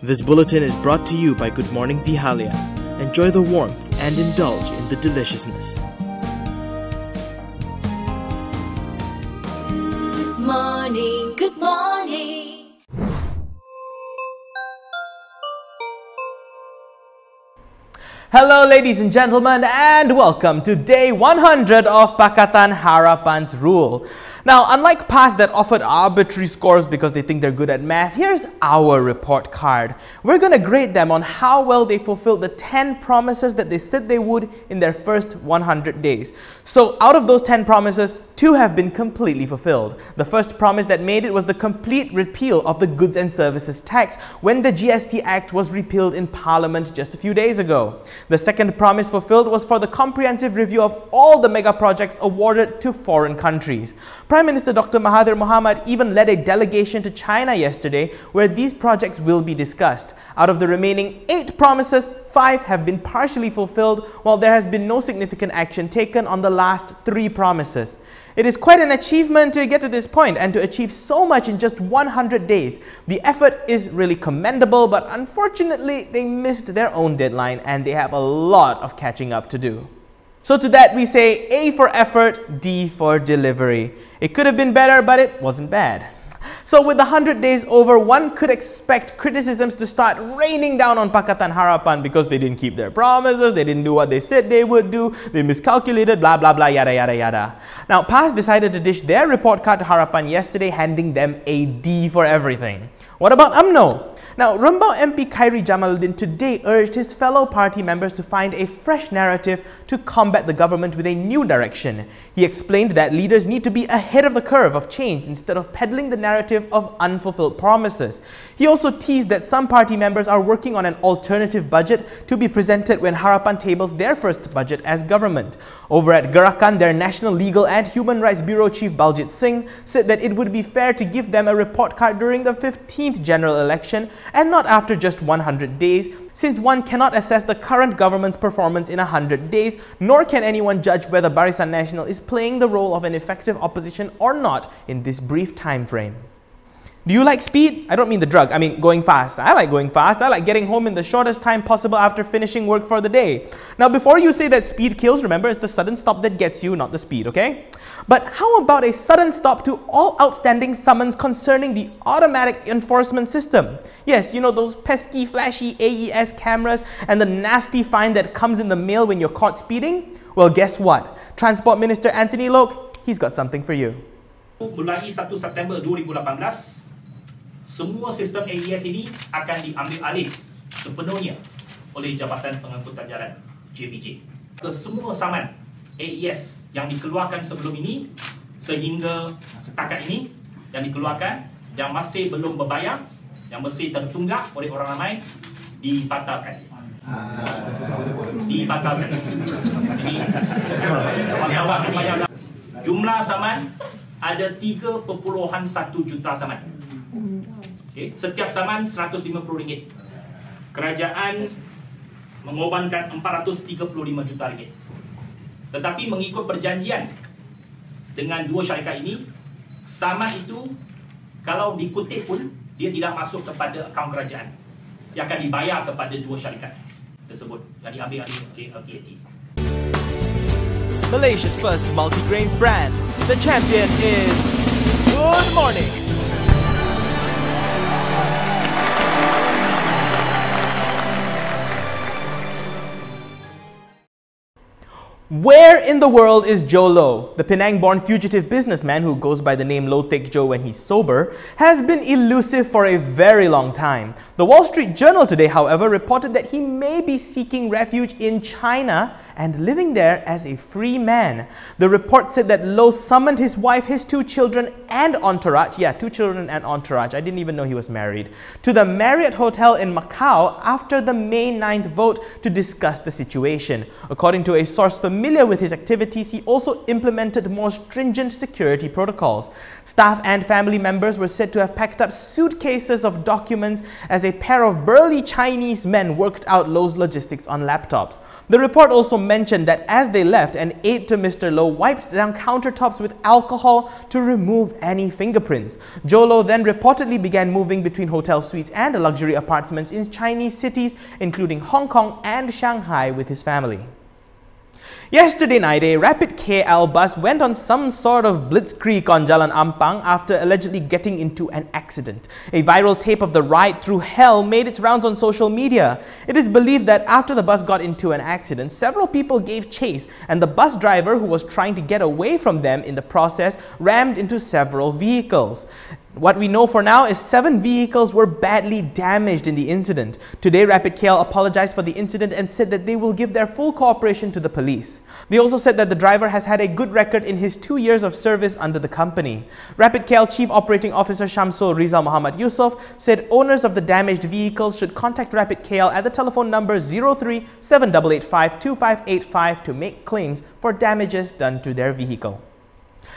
This bulletin is brought to you by Good Morning Pihalia. Enjoy the warmth and indulge in the deliciousness. Good morning, good morning. Hello ladies and gentlemen, and welcome to day 100 of Pakatan Harapan's rule. Now, unlike past that offered arbitrary scores because they think they're good at math, here's our report card. We're going to grade them on how well they fulfilled the 10 promises that they said they would in their first 100 days. So out of those 10 promises, 2 have been completely fulfilled. The first promise that made it was the complete repeal of the Goods and Services Tax when the GST Act was repealed in Parliament just a few days ago. The second promise fulfilled was for the comprehensive review of all the mega projects awarded to foreign countries. Prime Minister Dr. Mahathir Mohamad even led a delegation to China yesterday where these projects will be discussed. Out of the remaining 8 promises, 5 have been partially fulfilled, while there has been no significant action taken on the last 3 promises. It is quite an achievement to get to this point and to achieve so much in just 100 days. The effort is really commendable, but unfortunately they missed their own deadline and they have a lot of catching up to do. So to that we say A for effort, D for delivery. It could have been better, but it wasn't bad. So with the 100 days over, one could expect criticisms to start raining down on Pakatan Harapan because they didn't keep their promises, they didn't do what they said they would do, they miscalculated, blah blah blah, yada yada yada. Now PAS decided to dish their report card to Harapan yesterday, handing them a D for everything. What about UMNO? Now, Rembau MP Khairi Jamaluddin today urged his fellow party members to find a fresh narrative to combat the government with a new direction. He explained that leaders need to be ahead of the curve of change instead of peddling the narrative of unfulfilled promises. He also teased that some party members are working on an alternative budget to be presented when Harapan tables their first budget as government. Over at Gerakan, their National Legal and Human Rights Bureau Chief Baljit Singh said that it would be fair to give them a report card during the 15th general election and not after just 100 days, since one cannot assess the current government's performance in 100 days, nor can anyone judge whether Barisan Nasional is playing the role of an effective opposition or not in this brief time frame. Do you like speed? I don't mean the drug, I mean going fast. I like going fast. I like getting home in the shortest time possible after finishing work for the day. Now before you say that speed kills, remember it's the sudden stop that gets you, not the speed, okay? But how about a sudden stop to all outstanding summons concerning the automatic enforcement system? Yes, you know those pesky flashy AES cameras and the nasty fine that comes in the mail when you're caught speeding? Well, guess what? Transport Minister Anthony Loke, he's got something for you. Mulai 1 September 2018, semua sistem AES ini akan diambil alih sepenuhnya oleh Jabatan Pengangkutan Jalan JPJ. Ke semua saman AES yang dikeluarkan sebelum ini sehingga setakat ini yang dikeluarkan yang masih belum berbayar, yang masih tertunggak oleh orang ramai dibatalkan. Dibatalkan. Jadi jumlah saman ada 3.1 juta saman. Okay. Setiap saman RM150. Kerajaan mengorbankan RM435 juta. Tetapi mengikut perjanjian dengan 2 syarikat ini, saman itu kalau dikutip pun dia tidak masuk kepada akaun kerajaan. Dia akan dibayar kepada 2 syarikat tersebut yang diambil alih oleh LKT. Malaysia's first multi-grains brand. The champion is Good Morning. Where in the world is Joe Low? The Penang-born fugitive businessman who goes by the name Low Tek Joe when he's sober has been elusive for a very long time. The Wall Street Journal today, however, reported that he may be seeking refuge in China and living there as a free man. The report said that Low summoned his wife, his 2 children and entourage, 2 children and entourage, I didn't even know he was married, to the Marriott Hotel in Macau after the May 9th vote to discuss the situation. According to a source familiar with his activities, he also implemented more stringent security protocols. Staff and family members were said to have packed up suitcases of documents as a pair of burly Chinese men worked out Low's logistics on laptops. The report also mentioned that as they left, an aide to Mr. Low wiped down countertops with alcohol to remove any fingerprints. Joe Low then reportedly began moving between hotel suites and luxury apartments in Chinese cities, including Hong Kong and Shanghai, with his family. Yesterday night, a Rapid KL bus went on some sort of blitzkrieg on Jalan Ampang after allegedly getting into an accident. A viral tape of the ride through hell made its rounds on social media. It is believed that after the bus got into an accident, several people gave chase, and the bus driver, who was trying to get away from them in the process, rammed into several vehicles. What we know for now is 7 vehicles were badly damaged in the incident. Today, Rapid KL apologized for the incident and said that they will give their full cooperation to the police. They also said that the driver has had a good record in his 2 years of service under the company. Rapid KL Chief Operating Officer Shamsul Rizal Muhammad Yusuf said owners of the damaged vehicles should contact Rapid KL at the telephone number 03-7885-2585 to make claims for damages done to their vehicle.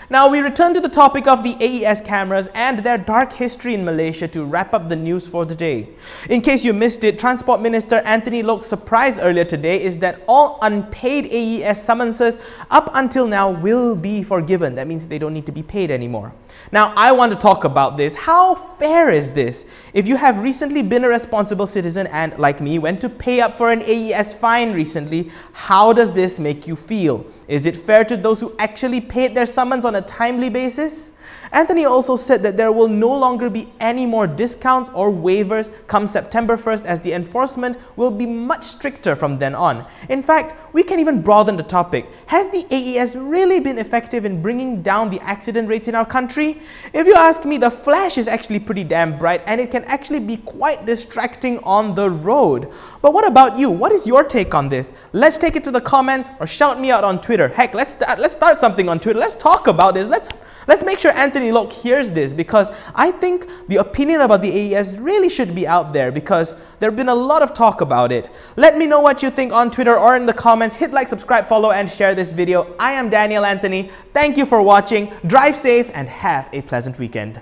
Now we return to the topic of the AES cameras and their dark history in Malaysia to wrap up the news for the day. In case you missed it, Transport Minister Anthony Lok's surprise earlier today is that all unpaid AES summonses up until now will be forgiven. That means they don't need to be paid anymore. Now I want to talk about this. How fair is this? If you have recently been a responsible citizen and, like me, went to pay up for an AES fine recently, how does this make you feel? Is it fair to those who actually paid their summons on a timely basis? Anthony also said that there will no longer be any more discounts or waivers come September 1st, as the enforcement will be much stricter from then on. In fact, we can even broaden the topic. Has the AES really been effective in bringing down the accident rates in our country? If you ask me, the flash is actually pretty damn bright and it can actually be quite distracting on the road. But what about you? What is your take on this? Let's take it to the comments or shout me out on Twitter. Heck, let's start something on Twitter. Let's talk about this. Let's make sure Anthony Lok hears this, because I think the opinion about the AES really should be out there, because there have been a lot of talk about it. Let me know what you think on Twitter or in the comments. Hit like, subscribe, follow and share this video. I am Daniel Anthony. Thank you for watching. Drive safe and have a pleasant weekend.